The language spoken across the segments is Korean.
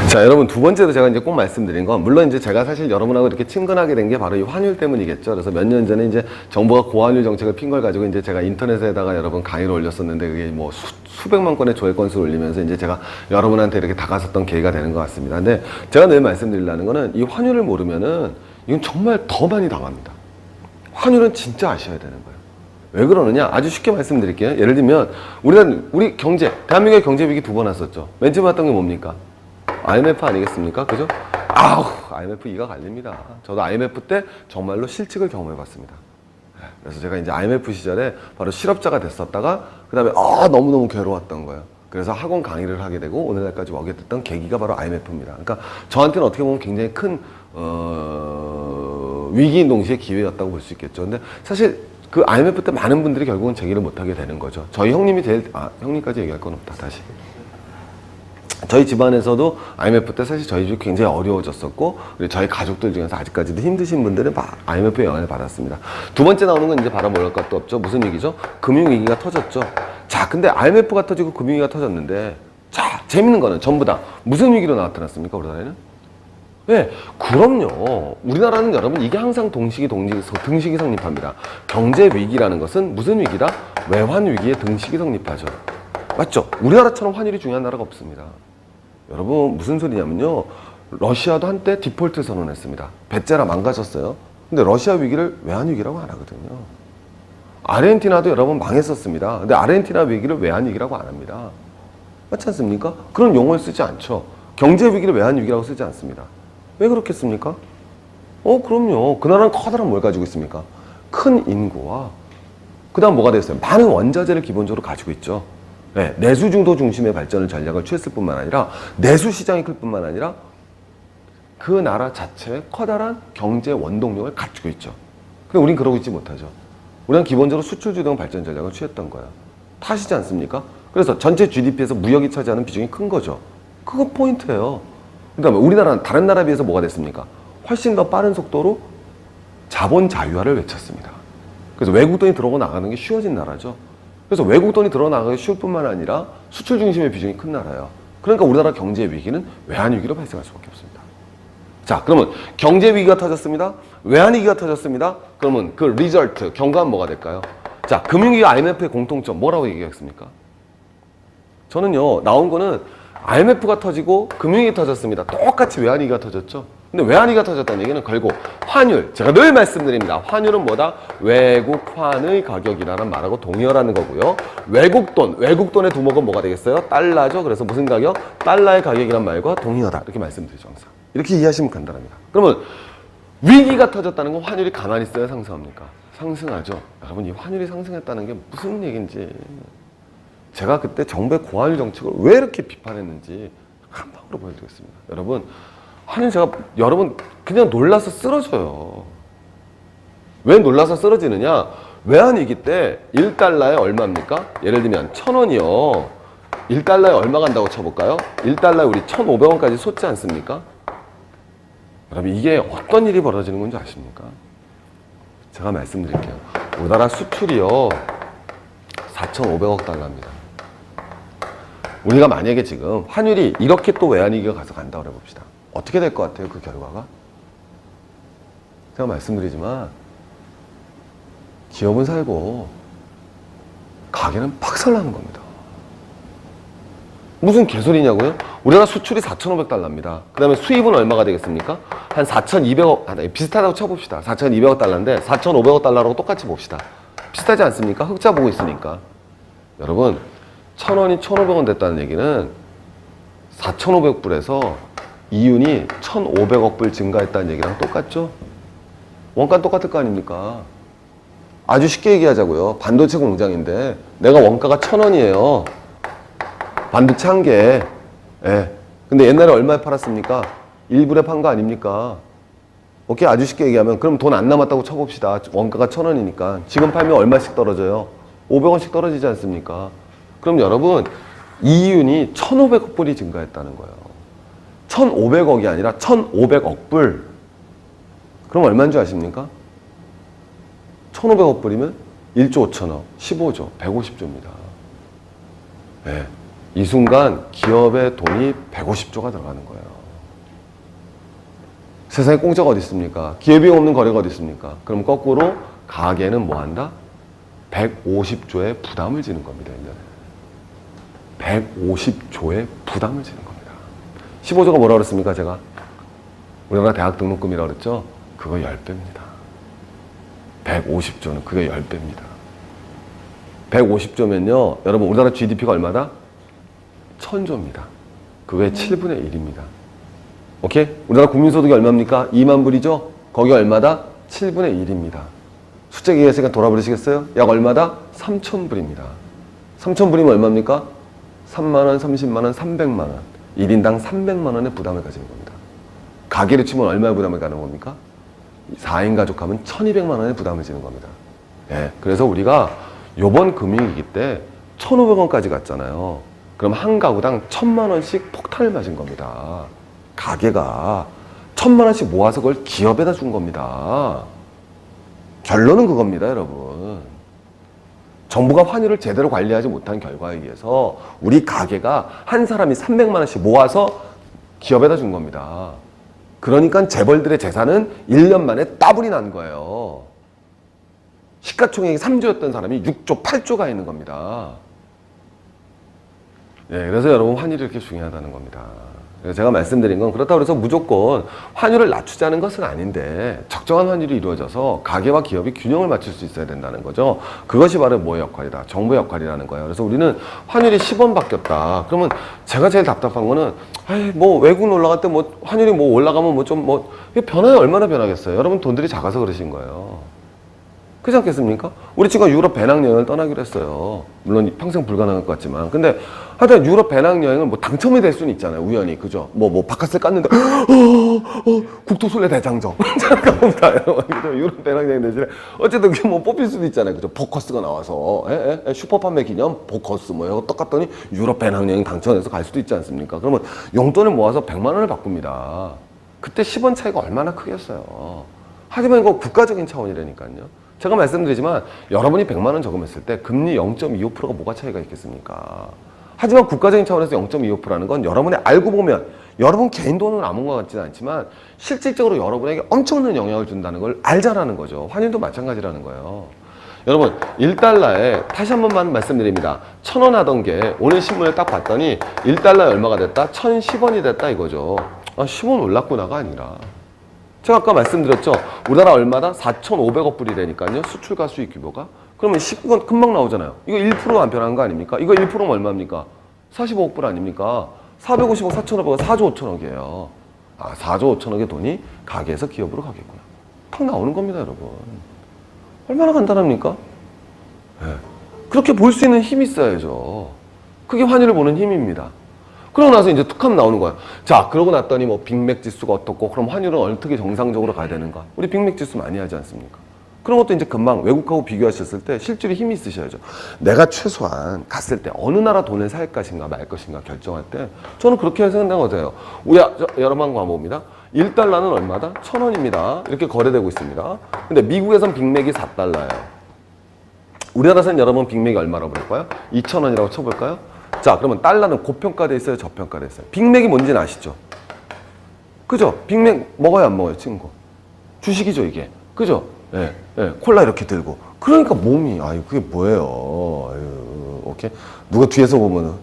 자, 여러분 두 번째로 제가 이제 꼭 말씀드린 건, 물론 이제 제가 사실 여러분하고 이렇게 친근하게 된 게 바로 이 환율 때문이겠죠. 그래서 몇 년 전에 이제 정부가 고환율 정책을 핀 걸 가지고 이제 제가 인터넷에다가 여러분 강의를 올렸었는데, 그게 뭐 수백만 건의 조회 건수를 올리면서 이제 제가 여러분한테 이렇게 다가섰던 계기가 되는 것 같습니다. 근데 제가 늘 말씀드리려는 거는, 이 환율을 모르면은 이건 정말 더 많이 당합니다. 환율은 진짜 아셔야 되는 거예요. 왜 그러느냐? 아주 쉽게 말씀드릴게요. 예를 들면 우리 경제, 대한민국의 경제 위기 두 번 왔었죠. 맨 처음 왔던 게 뭡니까? IMF 아니겠습니까? 그죠? 아우, IMF 이가 갈립니다. 저도 IMF 때 정말로 실직을 경험해 봤습니다. 그래서 제가 이제 IMF 시절에 바로 실업자가 됐었다가, 그 다음에 너무너무 괴로웠던 거예요. 그래서 학원 강의를 하게 되고 오늘날까지 오게 됐던 계기가 바로 IMF입니다. 그러니까 저한테는 어떻게 보면 굉장히 큰 위기인 동시에 기회였다고 볼 수 있겠죠. 근데 사실 그 IMF 때 많은 분들이 결국은 제기를 못하게 되는 거죠. 저희 형님이 형님까지 얘기할 건 없다, 다시. 저희 집안에서도 IMF 때 사실 저희 집이 굉장히 어려워졌었고, 그리고 저희 가족들 중에서 아직까지도 힘드신 분들은 IMF의 영향을 받았습니다. 두 번째 나오는 건 이제 바로 모를 것도 없죠. 무슨 위기죠? 금융위기가 터졌죠. 자, 근데 IMF가 터지고 금융위기가 터졌는데, 자, 재밌는 거는 전부 다 무슨 위기로 나타났습니까, 우리나라에는? 네, 그럼요. 우리나라는 여러분 이게 항상 등식이 성립합니다. 경제 위기라는 것은 무슨 위기다? 외환 위기에 등식이 성립하죠. 맞죠? 우리나라처럼 환율이 중요한 나라가 없습니다. 여러분 무슨 소리냐면요, 러시아도 한때 디폴트 선언했습니다. 배째라 망가졌어요. 근데 러시아 위기를 외환 위기라고 안 하거든요. 아르헨티나도 여러분 망했었습니다. 근데 아르헨티나 위기를 외환 위기라고 안 합니다. 맞지 않습니까? 그런 용어를 쓰지 않죠. 경제 위기를 외환 위기라고 쓰지 않습니다. 왜 그렇겠습니까? 그럼요. 그 나라는 커다란 뭘 가지고 있습니까? 큰 인구와 그 다음 뭐가 됐어요? 많은 원자재를 기본적으로 가지고 있죠. 네, 내수 중도 중심의 발전을 전략을 취했을 뿐만 아니라, 내수 시장이 클 뿐만 아니라 그 나라 자체의 커다란 경제 원동력을 갖추고 있죠. 근데 우린 그러고 있지 못하죠. 우리는 기본적으로 수출 주동 발전 전략을 취했던 거예요. 타시지 않습니까? 그래서 전체 GDP에서 무역이 차지하는 비중이 큰 거죠. 그거 포인트예요. 그러니까 우리나라는 다른 나라에 비해서 뭐가 됐습니까? 훨씬 더 빠른 속도로 자본 자유화를 외쳤습니다. 그래서 외국 돈이 들어오고 나가는 게 쉬워진 나라죠. 그래서 외국 돈이 들어나가기 쉬울 뿐만 아니라 수출 중심의 비중이 큰 나라예요. 그러니까 우리나라 경제 위기는 외환 위기로 발생할 수밖에 없습니다. 자, 그러면 경제 위기가 터졌습니다. 외환 위기가 터졌습니다. 그러면 그 리절트, 경과는 뭐가 될까요? 자, 금융위기 IMF의 공통점 뭐라고 얘기했습니까? 저는요, 나온 거는 IMF가 터지고 금융위기 터졌습니다. 똑같이 외환 위기가 터졌죠. 근데 외환 위기가 터졌다는 얘기는 결국 환율, 제가 늘 말씀드립니다. 환율은 뭐다? 외국환의 가격이라는 말하고 동의어라는 거고요. 외국돈의 두목은 뭐가 되겠어요? 달러죠. 그래서 무슨 가격? 달러의 가격이란 말과 동의어다. 이렇게 말씀드리죠, 항상. 이렇게 이해하시면 간단합니다. 그러면 위기가 터졌다는 건 환율이 가만히 있어야 상승합니까? 상승하죠. 여러분, 이 환율이 상승했다는 게 무슨 얘기인지, 제가 그때 정부의 고환율 정책을 왜 이렇게 비판했는지 한 방으로 보여드리겠습니다. 여러분, 여러분 그냥 놀라서 쓰러져요. 왜 놀라서 쓰러지느냐? 외환위기 때 1달러에 얼마입니까? 예를 들면 1,000원이요. 1달러에 얼마 간다고 쳐볼까요? 1달러에 우리 1,500원까지 솟지 않습니까? 여러분, 이게 어떤 일이 벌어지는 건지 아십니까? 제가 말씀드릴게요. 우리나라 수출이요, 4,500억 달러입니다. 우리가 만약에 지금 환율이 이렇게 또 외환위기가 가서 간다고 해봅시다. 어떻게 될 것 같아요, 그 결과가? 제가 말씀드리지만 기업은 살고 가게는 박살나는 겁니다. 무슨 개소리냐고요? 우리나라 수출이 4,500달러입니다. 그 다음에 수입은 얼마가 되겠습니까? 한 4,200억, 비슷하다고 쳐봅시다. 4,200억 달러인데 4,500억 달러라고 똑같이 봅시다. 비슷하지 않습니까? 흑자 보고 있으니까. 여러분, 1,000원이 1,500원 됐다는 얘기는 4,500불에서 이윤이 1,500억 불 증가했다는 얘기랑 똑같죠? 원가는 똑같을 거 아닙니까? 아주 쉽게 얘기하자고요. 반도체 공장인데 내가 원가가 1,000원이에요. 반도체 한 개에. 예. 근데 옛날에 얼마에 팔았습니까? 1불에 판 거 아닙니까? 오케이, 아주 쉽게 얘기하면 그럼 돈 안 남았다고 쳐봅시다. 원가가 1,000원이니까. 지금 팔면 얼마씩 떨어져요? 500원씩 떨어지지 않습니까? 그럼 여러분, 이윤이 1,500억 불이 증가했다는 거예요. 1,500억이 아니라 1,500억 불. 그럼 얼마인 줄 아십니까? 1,500억 불이면 1조 5천억, 15조, 150조입니다. 네. 이 순간 기업의 돈이 150조가 들어가는 거예요. 세상에 공짜가 어디 있습니까? 기회비용 없는 거래가 어디 있습니까? 그럼 거꾸로 가게는 뭐 한다? 150조의 부담을 지는 겁니다. 1년에. 150조의 부담을 지는 겁니다. 15조가 뭐라 그랬습니까? 제가 우리나라 대학 등록금이라고 그랬죠? 그거 10배입니다. 150조는 그게 10배입니다. 150조면요 여러분 우리나라 GDP가 얼마다? 1000조입니다. 그게 7분의 1입니다. 오케이? 우리나라 국민소득이 얼마입니까? 2만 불이죠? 거기 얼마다? 7분의 1입니다. 숫자 얘기했으니까 돌아버리시겠어요? 약 얼마다? 3,000불입니다. 3,000불이면 얼마입니까? 3만원, 30만원, 300만원. 1인당 300만원의 부담을 가지는 겁니다. 가게를 치면 얼마의 부담을 가는 겁니까? 4인 가족하면 1,200만원의 부담을 지는 겁니다. 예, 그래서 우리가 요번 금융위기 때 1,500원까지 갔잖아요. 그럼 한 가구당 1,000만원씩 폭탄을 맞은 겁니다. 가게가 1,000만원씩 모아서 그걸 기업에다 준 겁니다. 결론은 그겁니다, 여러분. 정부가 환율을 제대로 관리하지 못한 결과에 의해서 우리 가게가 한 사람이 300만원씩 모아서 기업에다 준 겁니다. 그러니까 재벌들의 재산은 1년 만에 따블이 난 거예요. 시가총액이 3조였던 사람이 6조, 8조가 있는 겁니다. 예, 그래서 여러분 환율이 이렇게 중요하다는 겁니다. 그래서 제가 말씀드린 건 그렇다고 해서 무조건 환율을 낮추자는 것은 아닌데 적정한 환율이 이루어져서 가계와 기업이 균형을 맞출 수 있어야 된다는 거죠. 그것이 바로 뭐의 역할이다? 정부의 역할이라는 거예요. 그래서 우리는 환율이 10원 바뀌었다. 그러면 제가 제일 답답한 거는 뭐 외국 올라갈 때 뭐 환율이 뭐 올라가면 뭐 좀 뭐 이게 변화에 얼마나 변하겠어요. 여러분 돈들이 작아서 그러신 거예요. 그렇지 않겠습니까? 우리 친구가 유럽 배낭여행을 떠나기로 했어요. 물론 평생 불가능할 것 같지만. 근데 하여튼 유럽 배낭여행을 뭐 당첨이 될 수는 있잖아요. 우연히. 그죠? 뭐 바카스를 깠는데, 국토순례 대장정. 잠깐만요. 유럽 배낭여행 대신에. 어쨌든 그게 뭐 뽑힐 수도 있잖아요. 그죠? 보커스가 나와서. 슈퍼 판매 기념 보커스 뭐 이거 똑같더니 유럽 배낭여행 당첨해서 갈 수도 있지 않습니까? 그러면 용돈을 모아서 100만 원을 바꿉니다. 그때 10원 차이가 얼마나 크겠어요. 하지만 이거 국가적인 차원이라니까요. 제가 말씀드리지만 여러분이 100만 원 저금했을 때 금리 0.25%가 뭐가 차이가 있겠습니까? 하지만 국가적인 차원에서 0.25%라는 건 여러분이 알고 보면 여러분 개인 돈은 아무 것 같지는 않지만 실질적으로 여러분에게 엄청난 영향을 준다는 걸 알자라는 거죠. 환율도 마찬가지라는 거예요. 여러분 1달러에 다시 한 번만 말씀드립니다. 1,000원 하던 게 오늘 신문을 딱 봤더니 1달러에 얼마가 됐다? 1,010원이 됐다 이거죠. 10원 올랐구나가 아니라 제가 아까 말씀드렸죠. 우리나라 얼마다? 4,500억 불이라니까요. 수출과 수입 규모가. 그러면 10건 금방 나오잖아요. 이거 1% 안 변한 거 아닙니까? 이거 1%면 얼마입니까? 45억 불 아닙니까? 450억, 4,500억, 4조 5천억이에요. 4조 5천억의 돈이 가게에서 기업으로 가겠구나. 탁 나오는 겁니다, 여러분. 얼마나 간단합니까? 네. 그렇게 볼 수 있는 힘이 있어야죠. 그게 환율을 보는 힘입니다. 그러고 나서 이제 툭하면 나오는 거야. 자, 그러고 났더니 뭐 빅맥 지수가 어떻고, 그럼 환율은 어떻게 정상적으로 가야 되는가? 우리 빅맥 지수 많이 하지 않습니까? 그런 것도 이제 금방 외국하고 비교하셨을 때 실질이 힘이 있으셔야죠. 내가 최소한 갔을 때 어느 나라 돈을 살 것인가 말 것인가 결정할 때 저는 그렇게 생각하거든요. 우리 여러분 가봅니다. 1달러는 얼마다? 1,000원입니다. 이렇게 거래되고 있습니다. 근데 미국에선 빅맥이 4달러예요. 우리나라에서는 여러분 빅맥이 얼마라고 그럴까요? 2,000원이라고 쳐볼까요? 자, 그러면 달러는 고평가돼 있어요? 저평가돼 있어요? 빅맥이 뭔지는 아시죠? 그죠? 빅맥 먹어요, 안 먹어요, 친구? 주식이죠, 이게. 그죠? 예, 예, 콜라 이렇게 들고. 그러니까 몸이, 아유, 그게 뭐예요. 아유, 오케이? 누가 뒤에서 보면은,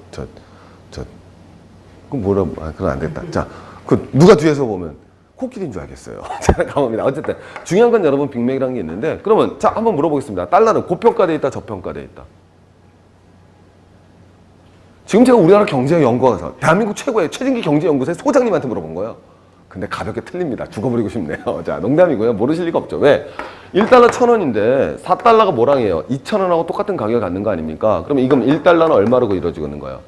그럼 뭐라, 그건 안 됐다. 자, 누가 뒤에서 보면 코끼리인 줄 알겠어요. 자, 가봅니다. 어쨌든. 중요한 건 여러분 빅맥이라는 게 있는데, 그러면, 자, 한번 물어보겠습니다. 달러는 고평가돼 있다, 저평가돼 있다? 지금 제가 우리나라 경제연구원에서 대한민국 최고의 최진기 경제연구소의 소장님한테 물어본 거예요. 근데 가볍게 틀립니다. 죽어버리고 싶네요. 자, 농담이고요. 모르실 리가 없죠. 왜? 1달러 1,000원인데 4달러가 뭐랑 해요? 2,000원하고 똑같은 가격을 갖는 거 아닙니까? 그러면 이건 1달러는 얼마로 이루어지고 있는 거예요?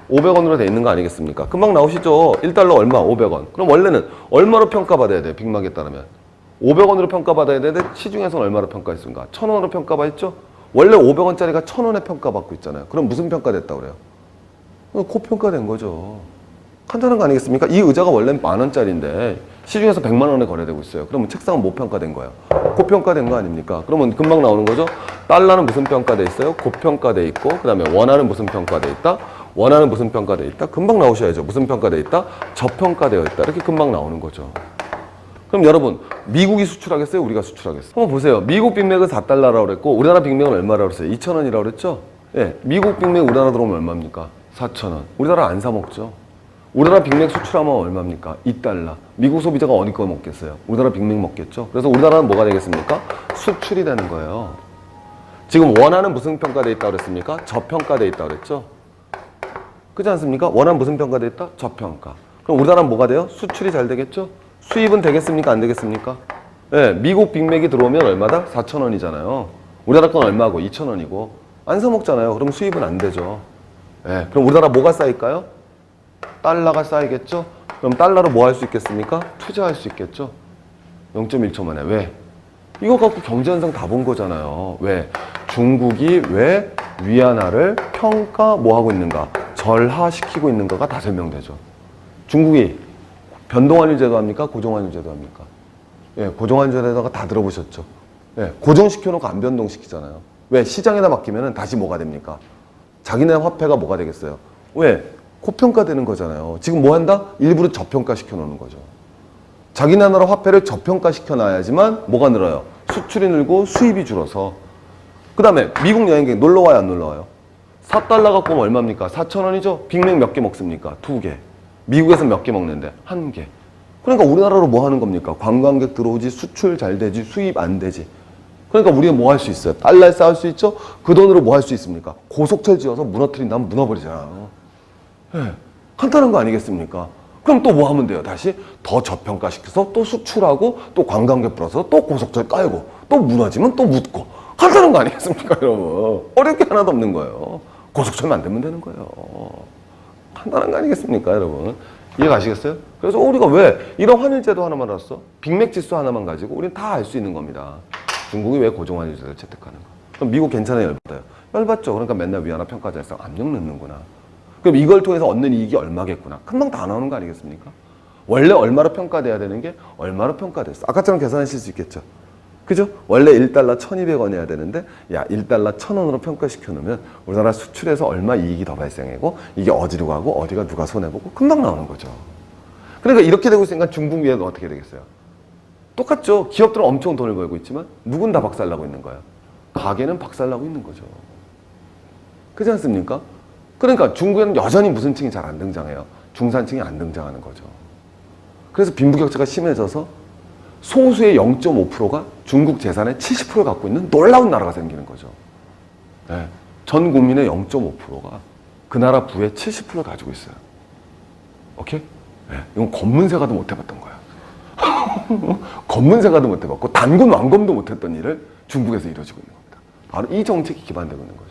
500원으로 돼 있는 거 아니겠습니까? 금방 나오시죠? 1달러 얼마? 500원. 그럼 원래는 얼마로 평가받아야 돼요? 빅맥에 따르면. 500원으로 평가받아야 되는데 시중에서는 얼마로 평가했습니까? 1,000원으로 평가받았죠? 원래 500원짜리가 1,000원에 평가받고 있잖아요. 그럼 무슨 평가됐다고 그래요? 고평가된 거죠. 간단한 거 아니겠습니까? 이 의자가 원래 10,000원짜리인데 시중에서 100만 원에 거래되고 있어요. 그러면 책상은 뭐 평가된 거예요? 고평가된 거 아닙니까? 그러면 금방 나오는 거죠. 달러는 무슨 평가돼 있어요? 고평가돼 있고, 그 다음에 원화는 무슨 평가돼 있다? 원화는 무슨 평가돼 있다? 금방 나오셔야죠. 무슨 평가돼 있다? 저평가되어 있다. 이렇게 금방 나오는 거죠. 그럼 여러분 미국이 수출하겠어요? 우리가 수출하겠어요? 한번 보세요. 미국 빅맥은 4달러라고 그랬고 그랬고 우리나라 빅맥은 얼마라고 그랬어요? 2,000원이라고 그랬죠? 예, 미국 빅맥 우리나라 들어오면 얼마입니까? 4,000원. 우리나라 안 사 먹죠? 우리나라 빅맥 수출하면 얼마입니까? 2달러. 미국 소비자가 어디 거 먹겠어요? 우리나라 빅맥 먹겠죠? 그래서 우리나라는 뭐가 되겠습니까? 수출이 되는 거예요. 지금 원화는 무슨 평가되어 있다고 그랬습니까? 저평가되어 있다고 그랬죠? 그렇지 않습니까? 원화는 무슨 평가되어 있다? 저평가. 그럼 우리나라는 뭐가 돼요? 수출이 잘 되겠죠? 수입은 되겠습니까? 안 되겠습니까? 예, 미국 빅맥이 들어오면 얼마다? 4,000원이잖아요. 우리나라 건 얼마고? 2,000원이고. 안 사 먹잖아요. 그럼 수입은 안 되죠. 예, 그럼 우리나라 뭐가 쌓일까요? 달러가 쌓이겠죠? 그럼 달러로 뭐 할 수 있겠습니까? 투자할 수 있겠죠? 0.1초 만에. 왜? 이거 갖고 경제현상 다 본 거잖아요. 왜? 중국이 왜 위안화를 평가 뭐 하고 있는가? 절하시키고 있는가가 다 설명되죠. 중국이 변동환율 제도 합니까? 고정환율 제도 합니까? 예, 고정환율 제도가 다 들어보셨죠? 예, 고정시켜놓고 안 변동시키잖아요. 왜? 시장에다 맡기면 다시 뭐가 됩니까? 자기네 화폐가 뭐가 되겠어요? 왜? 고평가되는 거잖아요. 지금 뭐 한다? 일부러 저평가 시켜놓는 거죠. 자기네 나라 화폐를 저평가 시켜놔야지만 뭐가 늘어요? 수출이 늘고 수입이 줄어서. 그 다음에 미국 여행객 놀러와요? 안 놀러와요? 4달러 갖고 오면 얼마입니까? 4,000원이죠? 빅맥 몇 개 먹습니까? 2개. 미국에서 몇 개 먹는데? 1개. 그러니까 우리나라로 뭐 하는 겁니까? 관광객 들어오지, 수출 잘 되지, 수입 안 되지. 그러니까 우리가 뭐 할 수 있어요? 달러에 쌓을 수 있죠? 그 돈으로 뭐 할 수 있습니까? 고속철 지어서 무너뜨린다면 무너버리잖아요. 예, 간단한 거 아니겠습니까? 그럼 또 뭐 하면 돼요? 다시 더 저평가시켜서 또 수출하고 또 관광객 불어서 또 고속철 깔고 또 무너지면 또 묻고. 간단한 거 아니겠습니까, 여러분? 어려울 게 하나도 없는 거예요. 고속철 만들면 되는 거예요. 간단한 거 아니겠습니까, 여러분? 이해가시겠어요? 그래서 우리가 왜 이런 환율제도 하나만 알았어? 빅맥 지수 하나만 가지고 우리는 다 알 수 있는 겁니다. 중국이 왜 고정환율제를 채택하는가? 그럼 미국 괜찮아요, 열받아요? 열받죠. 그러니까 맨날 위안화 평가절상 압력 넣는구나. 그럼 이걸 통해서 얻는 이익이 얼마겠구나. 금방 다 나오는 거 아니겠습니까? 원래 얼마로 평가돼야 되는 게 얼마로 평가됐어. 아까처럼 계산하실 수 있겠죠. 그죠? 원래 1달러 1,200원이어야 되는데 야 1달러 1,000원으로 평가시켜 놓으면 우리나라 수출에서 얼마 이익이 더 발생하고 이게 어디로 가고 어디가 누가 손해보고 금방 나오는 거죠. 그러니까 이렇게 되고 있으니까 중국 위에는 어떻게 되겠어요? 똑같죠. 기업들은 엄청 돈을 벌고 있지만 누군 다 박살나고 있는 거예요. 가게는 박살나고 있는 거죠. 그렇지 않습니까? 그러니까 중국에는 여전히 무슨 층이 잘 안 등장해요. 중산층이 안 등장하는 거죠. 그래서 빈부격차가 심해져서 소수의 0.5%가 중국 재산의 70%를 갖고 있는 놀라운 나라가 생기는 거죠. 네. 전 국민의 0.5%가 그 나라 부의 70%를 가지고 있어요. 오케이? 네. 이건 검문세가도 못 해봤던 거야. 검문세가도 못 해봤고 단군 왕검도 못 했던 일을 중국에서 이루어지고 있는 겁니다. 바로 이 정책이 기반되고 있는 거죠.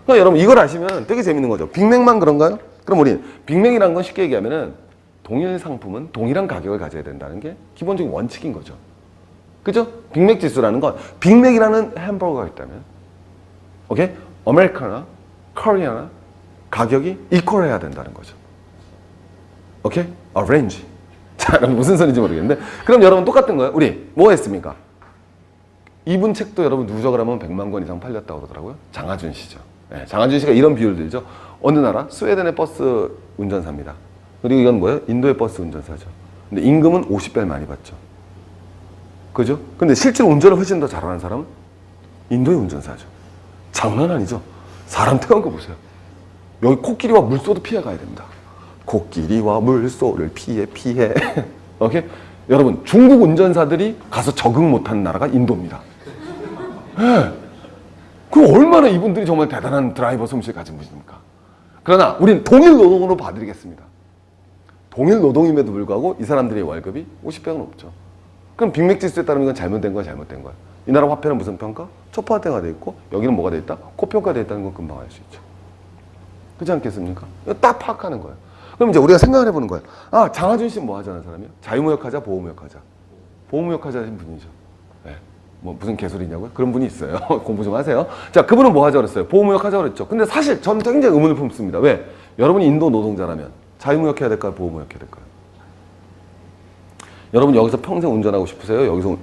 그러니까 여러분 이걸 아시면 되게 재밌는 거죠. 빅맥만 그런가요? 그럼 우리 빅맥이라는 건 쉽게 얘기하면은 동일 상품은 동일한 가격을 가져야 된다는 게 기본적인 원칙인 거죠. 그죠? 빅맥 지수라는 건 빅맥이라는 햄버거가 있다면 오케이? 아메리카나, 코리아나 가격이 이퀄해야 된다는 거죠. 오케이? 레인지. 자, 무슨 소리인지 모르겠는데 그럼 여러분 똑같은 거예요. 우리 뭐 했습니까? 이분 책도 여러분 누적을 하면 100만 권 이상 팔렸다고 그러더라고요. 장하준 씨죠. 네, 장하준 씨가 이런 비유를 들죠. 어느 나라? 스웨덴의 버스 운전사입니다. 그리고 이건 뭐예요? 인도의 버스 운전사죠. 근데 임금은 50배를 많이 받죠. 그죠? 근데 실제로 운전을 훨씬 더 잘하는 사람은 인도의 운전사죠. 장난 아니죠? 사람 태운 거 보세요. 여기 코끼리와 물소도 피해 가야 됩니다. 코끼리와 물소를 피해. 오케이? 여러분, 중국 운전사들이 가서 적응 못하는 나라가 인도입니다. 네. 그럼 얼마나 이분들이 정말 대단한 드라이버 솜씨를 가진 분입니까? 그러나 우린 동일 노동으로 봐드리겠습니다. 동일 노동임에도 불구하고 이 사람들의 월급이 50배가 넘죠. 그럼 빅맥 지수에 따르면 이건 잘못된 거야, 잘못된 거야. 이 나라 화폐는 무슨 평가? 초파화가 돼 있고 여기는 뭐가 돼 있다? 고평가돼 있다는 건 금방 알 수 있죠. 그렇지 않겠습니까? 이거 딱 파악하는 거예요. 그럼 이제 우리가 생각을 해보는 거예요. 아, 장하준 씨는 뭐 하자는 사람이요? 자유무역하자, 보호무역하자. 보호무역하자 하신 분이죠. 네. 뭐 무슨 개소리냐고요? 그런 분이 있어요. 공부 좀 하세요. 자, 그분은 뭐 하자 그랬어요? 보호무역하자 그랬죠. 근데 사실 저는 굉장히 의문을 품습니다. 왜? 여러분이 인도 노동자라면 자유무역해야 될까요? 보호무역해야 될까요? 여러분 여기서 평생 운전하고 싶으세요? 여기서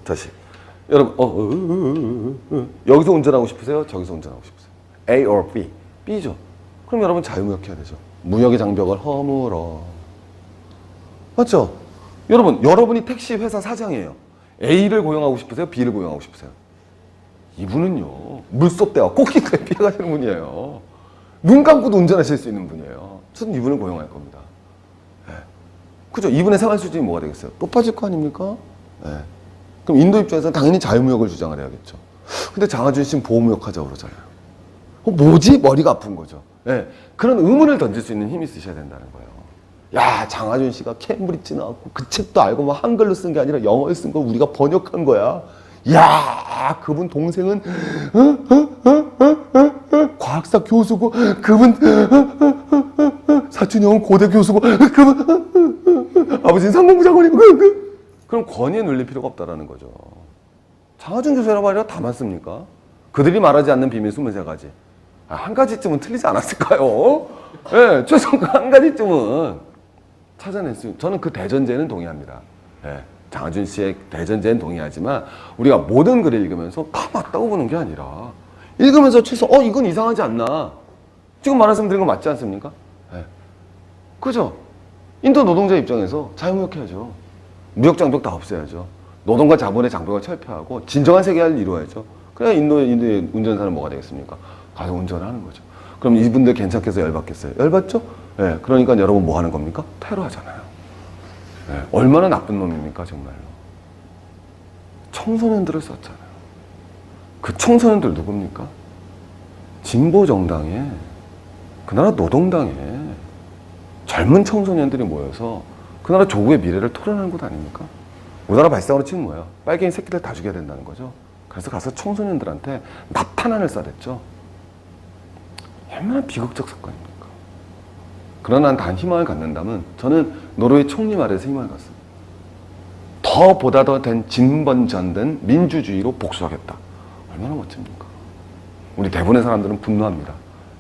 다시. 여러분 여기서 운전하고 싶으세요? 저기서 운전하고 싶으세요? A or B? B죠. 그럼 여러분 자유무역해야 되죠. 무역의 장벽을 허물어. 맞죠? 여러분이 택시 회사 사장이에요. A를 고용하고 싶으세요? B를 고용하고 싶으세요? 이분은요, 물속대와 꼬깃대 피해가시는 분이에요. 눈 감고도 운전하실 수 있는 분이에요. 저는 이분을 고용할 겁니다. 네. 그죠? 이분의 생활 수준이 뭐가 되겠어요? 높아질 거 아닙니까? 네. 그럼 인도 입장에서는 당연히 자유무역을 주장을 해야겠죠. 근데 장하준 씨는 보호무역 하자고 그러잖아요. 뭐지? 머리가 아픈 거죠. 네. 그런 의문을 던질 수 있는 힘이 있으셔야 된다는 거예요. 야, 장하준 씨가 케임브리지 나왔고 그 책도 알고 뭐 한글로 쓴 게 아니라 영어에 쓴 걸 우리가 번역한 거야. 야, 그분 동생은 과학사 교수고 그분 사촌 형은 고대 교수고 그분 아버지는 상공부 장관이고 그럼 권위에 눌릴 필요가 없다라는 거죠. 장하준 교수라고 하니까 다 맞습니까? 그들이 말하지 않는 비밀 23가지. 한 가지쯤은 틀리지 않았을까요? 예, 네, 최소한 한 가지쯤은 찾아낼 수, 저는 그 대전제는 동의합니다. 예, 장하준 씨의 대전제는 동의하지만 우리가 모든 글을 읽으면서 다 맞다고 보는 게 아니라 읽으면서 최소 이건 이상하지 않나. 지금 말씀드린 거 맞지 않습니까? 예. 그죠? 인도 노동자 입장에서 자유무역해야죠. 무역장벽 다 없애야죠. 노동과 자본의 장벽을 철폐하고 진정한 세계화를 이루어야죠. 그래야 인도의 운전사는 뭐가 되겠습니까? 가서 운전을 하는 거죠. 그럼 이분들 괜찮겠어요? 열받겠어요? 열받죠? 예, 그러니까 여러분 뭐 하는 겁니까? 테러하잖아요. 예, 얼마나 나쁜 놈입니까, 정말로. 청소년들을 썼잖아요. 그 청소년들 누굽니까? 진보정당에, 그 나라 노동당에 젊은 청소년들이 모여서 그 나라 조국의 미래를 토론하는 곳 아닙니까? 우리나라 발상으로 치면 뭐예요? 빨갱이 새끼들 다 죽여야 된다는 거죠. 그래서 가서 청소년들한테 납탄안을 쏴댔죠. 얼마나 비극적 사건입니까? 그러나 단 희망을 갖는다면 저는 노르웨이 총리 말에서 희망을 갖습니다. 보다 더 된 진번전된 민주주의로 복수하겠다. 얼마나 멋집니까? 우리 대부분의 사람들은 분노합니다.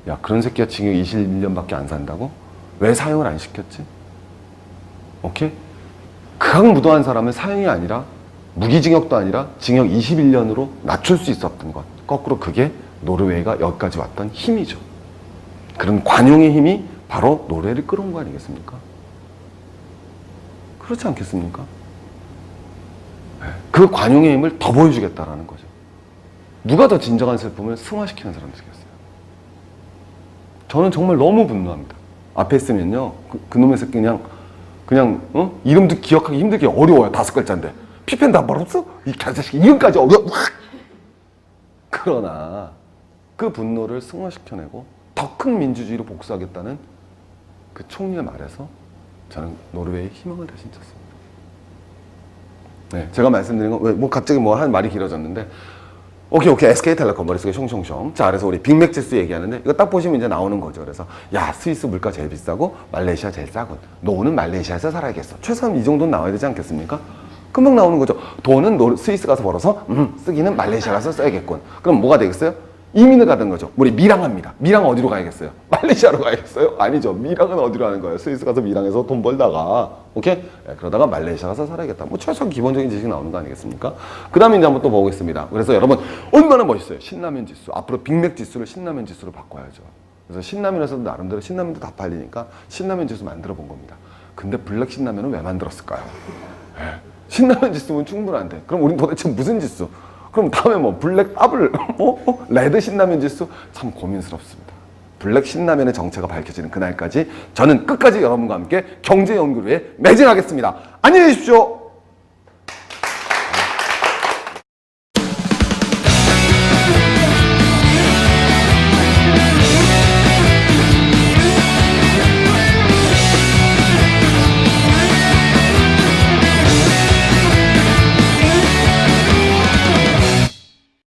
야, 그런 새끼가 징역 21년밖에 안 산다고? 왜 사형을 안 시켰지? 오케이? 극악무도한 사람은 사형이 아니라 무기징역도 아니라 징역 21년으로 낮출 수 있었던 것. 거꾸로 그게 노르웨이가 여기까지 왔던 힘이죠. 그런 관용의 힘이 바로 노르웨이를 끌어온 거 아니겠습니까? 그렇지 않겠습니까? 그 관용의 힘을 더 보여주겠다라는 거죠. 누가 더 진정한 슬픔을 승화시키는 사람들이겠어요? 저는 정말 너무 분노합니다. 앞에 있으면요, 그놈의 새끼 그냥 이름도 기억하기 힘들게 어려워요. 5글자인데 피펜 다 말없어? 이 개자식이 이름까지 어려워. 그러나 그 분노를 승화시켜내고 더 큰 민주주의로 복수하겠다는 그 총리의 말에서 저는 노르웨이의 희망을 다시 찾습니다. 네, 제가 말씀드린 건 뭐 갑자기 뭐 한 말이 길어졌는데 오케이 SK텔레콤 머릿속에 숑숑숑. 자, 그래서 우리 빅맥 지수 얘기하는데 이거 딱 보시면 이제 나오는 거죠. 그래서 야, 스위스 물가 제일 비싸고 말레이시아 제일 싸군. 노는 말레이시아에서 살아야겠어. 최소한 이 정도는 나와야 되지 않겠습니까? 금방 나오는 거죠. 돈은 스위스 가서 벌어서 쓰기는 말레이시아 가서 써야겠군. 그럼 뭐가 되겠어요? 이민을 가는 거죠. 우리 밀항합니다. 밀항 어디로 가야겠어요? 말레이시아로 가야겠어요? 아니죠. 밀항은 어디로 하는 거예요? 스위스 가서 밀항해서 돈 벌다가 오케이? 네, 그러다가 말레이시아 가서 살아야겠다. 뭐 최소한 기본적인 지식이 나오는 거 아니겠습니까? 그 다음에 이제 한번 또 보겠습니다. 그래서 여러분 얼마나 멋있어요. 신라면 지수. 앞으로 빅맥 지수를 신라면 지수로 바꿔야죠. 그래서 신라면에서도 나름대로 신라면도 다 팔리니까 신라면 지수 만들어 본 겁니다. 근데 블랙 신라면은 왜 만들었을까요? 네. 신라면 지수면 충분한데 그럼 우린 도대체 무슨 지수? 그럼 다음에 뭐 블랙 더블, 레드 신라면 지수? 참 고민스럽습니다. 블랙 신라면의 정체가 밝혀지는 그날까지 저는 끝까지 여러분과 함께 경제 연구를 위해 매진하겠습니다. 안녕히 계십시오.